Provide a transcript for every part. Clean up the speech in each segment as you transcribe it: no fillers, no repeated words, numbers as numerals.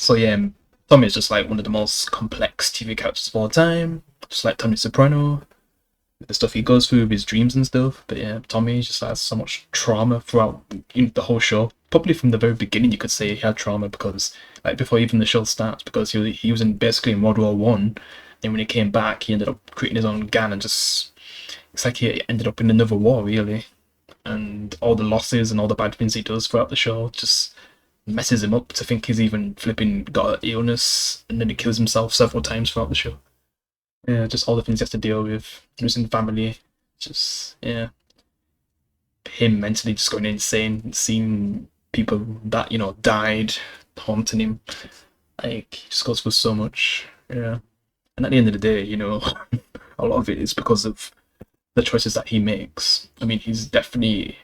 So yeah, Tommy is just like one of the most complex TV characters of all time. Just like Tony Soprano, the stuff he goes through with his dreams and stuff. But yeah, Tommy just has so much trauma throughout the whole show. Probably from the very beginning, you could say he had trauma because, like, before even the show starts, because he was in basically in World War One. Then when he came back, he ended up creating his own gang and just it's like he ended up in another war really. And all the losses and all the bad things he does throughout the show just messes him up to think he's even flipping got an illness, and then he kills himself several times throughout the show. Yeah, just all the things he has to deal with, losing family, just yeah, him mentally just going insane, seeing people that died haunting him. Like he just goes through so much. Yeah, and at the end of the day, a lot of it is because of the choices that he makes. I mean, he's definitely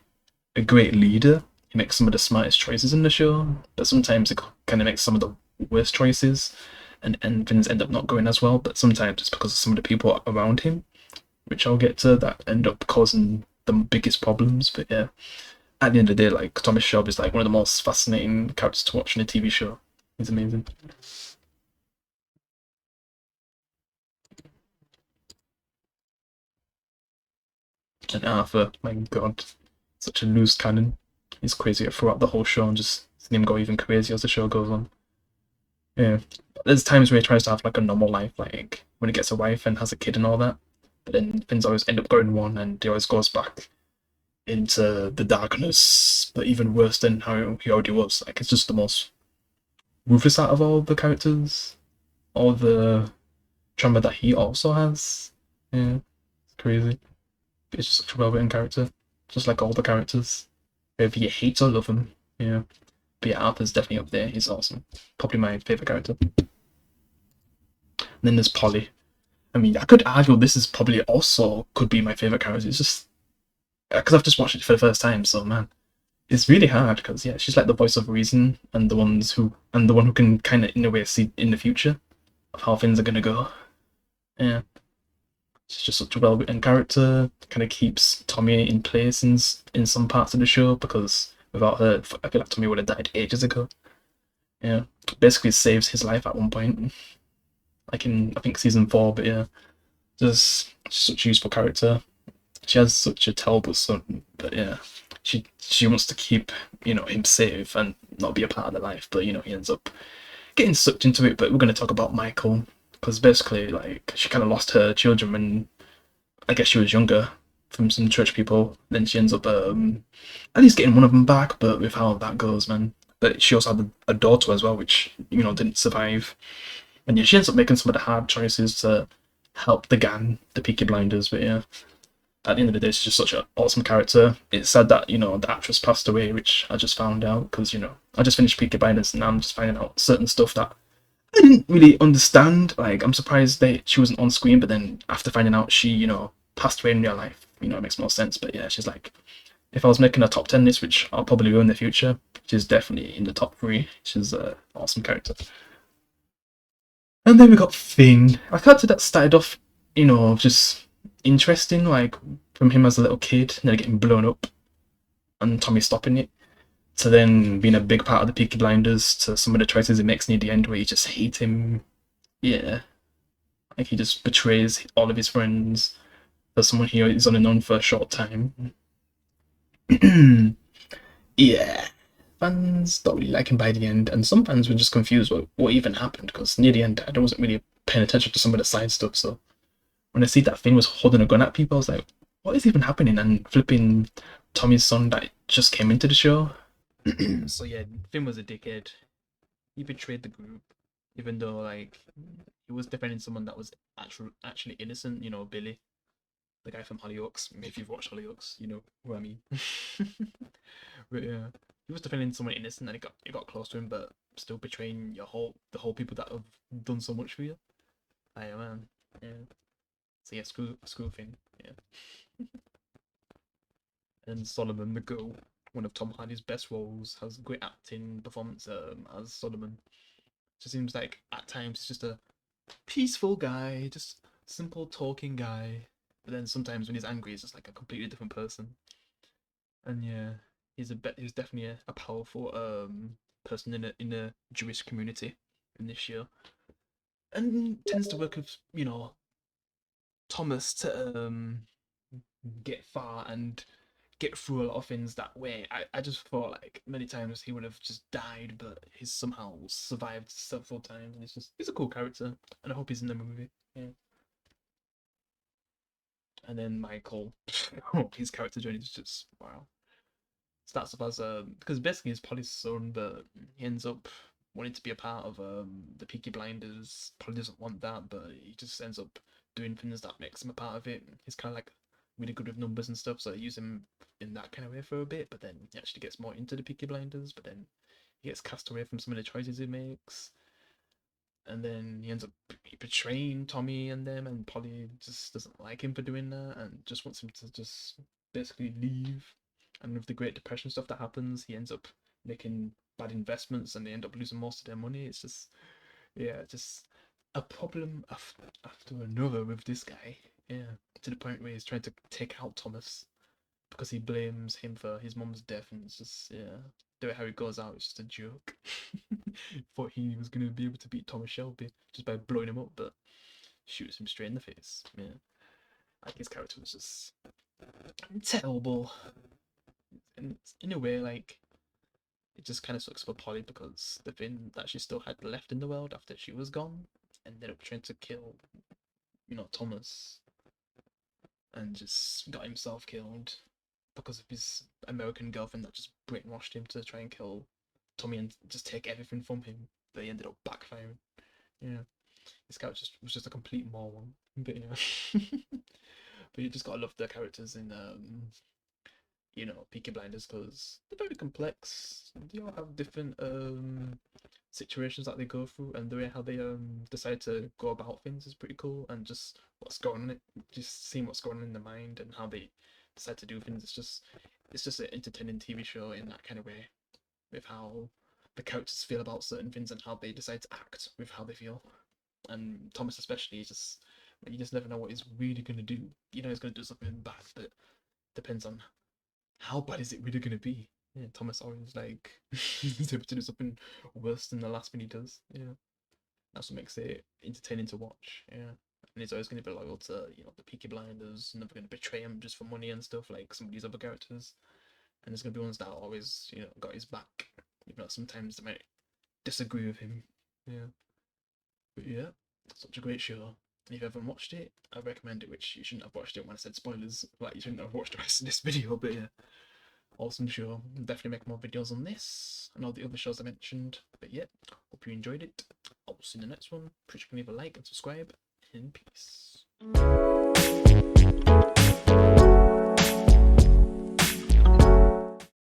a great leader. He makes some of the smartest choices in the show, but sometimes he kind of makes some of the worst choices, and things end up not going as well. But sometimes it's because of some of the people around him, which I'll get to, that end up causing the biggest problems. But yeah, at the end of the day, like Thomas Shelby is like one of the most fascinating characters to watch in a TV show. He's amazing. And Arthur, my god, such a loose cannon. He's crazy throughout the whole show, and just seeing him go even crazier as the show goes on. Yeah, there's times where he tries to have like a normal life, like when he gets a wife and has a kid and all that. But then things always end up going wrong, and he always goes back into the darkness, but even worse than how he already was. Like it's just the most ruthless out of all the characters, all the trauma that he also has. Yeah, it's crazy. But it's just such a well-written character, just like all the characters. Whether you hate or love him, yeah. But yeah, Arthur's definitely up there. He's awesome. Probably my favorite character. And then there's Polly. I mean, I could argue this is probably also could be my favorite character. It's just because I've just watched it for the first time, so man, it's really hard because yeah, she's like the voice of reason and the one who can kind of in a way see in the future of how things are gonna go. Yeah, she's just such a well-written character. Kind of keeps Tommy in place in some parts of the show because without her, I feel like Tommy would have died ages ago. Yeah, basically saves his life at one point, like in I think season 4. But yeah, just such a useful character. She has such a terrible son, but yeah, she wants to keep him safe and not be a part of the life. But he ends up getting sucked into it. But we're going to talk about Michael because basically, like, she kind of lost her children when I guess she was younger from some church people. Then she ends up at least getting one of them back. But with how that goes, man. But she also had a daughter as well, which didn't survive. And yeah, she ends up making some of the hard choices to help the gang, the Peaky Blinders. But yeah, at the end of the day, she's just such an awesome character. It's sad that the actress passed away, which I just found out because I just finished Peaky Blinders and now I'm just finding out certain stuff that I didn't really understand. Like I'm surprised that she wasn't on screen, but then after finding out she passed away in real life, it makes more sense. But yeah, she's like, if I was making a top 10 list, which I'll probably do in the future, she's definitely in the top 3. She's an awesome character. And then we got Finn. I character that started off, just interesting, like from him as a little kid, then getting blown up and Tommy stopping it, to then being a big part of the Peaky Blinders, to some of the choices he makes near the end where you just hate him. Yeah, like he just betrays all of his friends for someone he is on and on for a short time. Yeah, fans don't really like him by the end, and some fans were just confused what even happened because near the end I wasn't really paying attention to some of the side stuff. So when I see that Finn was holding a gun at people, I was like, what is even happening? And flipping Tommy's son that just came into the show. So yeah, Finn was a dickhead. He betrayed the group, even though like he was defending someone that was actually innocent. Billy, the guy from Hollyoaks. If you've watched Hollyoaks, you know who I mean. But yeah, he was defending someone innocent, and it got close to him, but still betraying the whole people that have done so much for you. I man, yeah. So yeah, screw Finn. Yeah. And Solomon the Goat, one of Tom Hardy's best roles, has great acting performance as Solomon. Just seems like at times he's just a peaceful guy, just simple talking guy. But then sometimes when he's angry, he's just like a completely different person. And yeah, he's definitely a powerful person in a Jewish community. in this show, and tends to work with Thomas to get far and get through a lot of things that way. I just thought like many times he would have just died, but he's somehow survived several times, and he's a cool character, and I hope he's in the movie. Yeah. And then Michael, his character journey is just wow. Starts off as because basically he's Polly's son, but he ends up wanting to be a part of the Peaky Blinders. Polly doesn't want that, but he just ends up doing things that makes him a part of it. He's kind of like really good with numbers and stuff, so I use him in that kind of way for a bit. But then he actually gets more into the Peaky Blinders. But then he gets cast away from some of the choices he makes, and then he ends up betraying Tommy and them, and Polly just doesn't like him for doing that, and just wants him to just basically leave. And with the Great Depression stuff that happens, he ends up making bad investments, and they end up losing most of their money. It's just, yeah, just a problem after another with this guy. Yeah, to the point where he's trying to take out Thomas because he blames him for his mom's death, and it's just, yeah, the way how it goes out, it's just a joke. Thought he was gonna be able to beat Thomas Shelby just by blowing him up, but shoots him straight in the face. Yeah, like his character was just terrible. And in a way, like, it just kind of sucks for Polly because the thing that she still had left in the world after she was gone ended up trying to kill, Thomas, and just got himself killed because of his American girlfriend that just brainwashed him to try and kill Tommy and just take everything from him. But he ended up backfiring. Yeah, this character was just a complete moron. But yeah, but you just gotta love the characters in Peaky Blinders because they're very complex. They all have different situations that they go through, and the way how they decide to go about things is pretty cool. And just just seeing what's going on in the mind and how they decide to do things. It's just an entertaining TV show in that kind of way, with how the characters feel about certain things and how they decide to act with how they feel. And Thomas especially, you just never know what he's really gonna do. He's gonna do something bad, but depends on how bad is it really going to be? Yeah, Thomas always like he's able to do something worse than the last thing he does. Yeah, that's what makes it entertaining to watch. Yeah, and he's always going to be loyal to the Peaky Blinders, never going to betray him just for money and stuff like some of these other characters. And there's going to be ones that always got his back, even though sometimes they might disagree with him. Yeah, but yeah, such a great show. If you haven't watched it, I recommend it, which you shouldn't have watched it when I said spoilers. Like, you shouldn't have watched the rest of this video, but yeah. Awesome show. I'll definitely make more videos on this and all the other shows I mentioned. But yeah, hope you enjoyed it. I'll see you in the next one. Please leave a like and subscribe. And peace.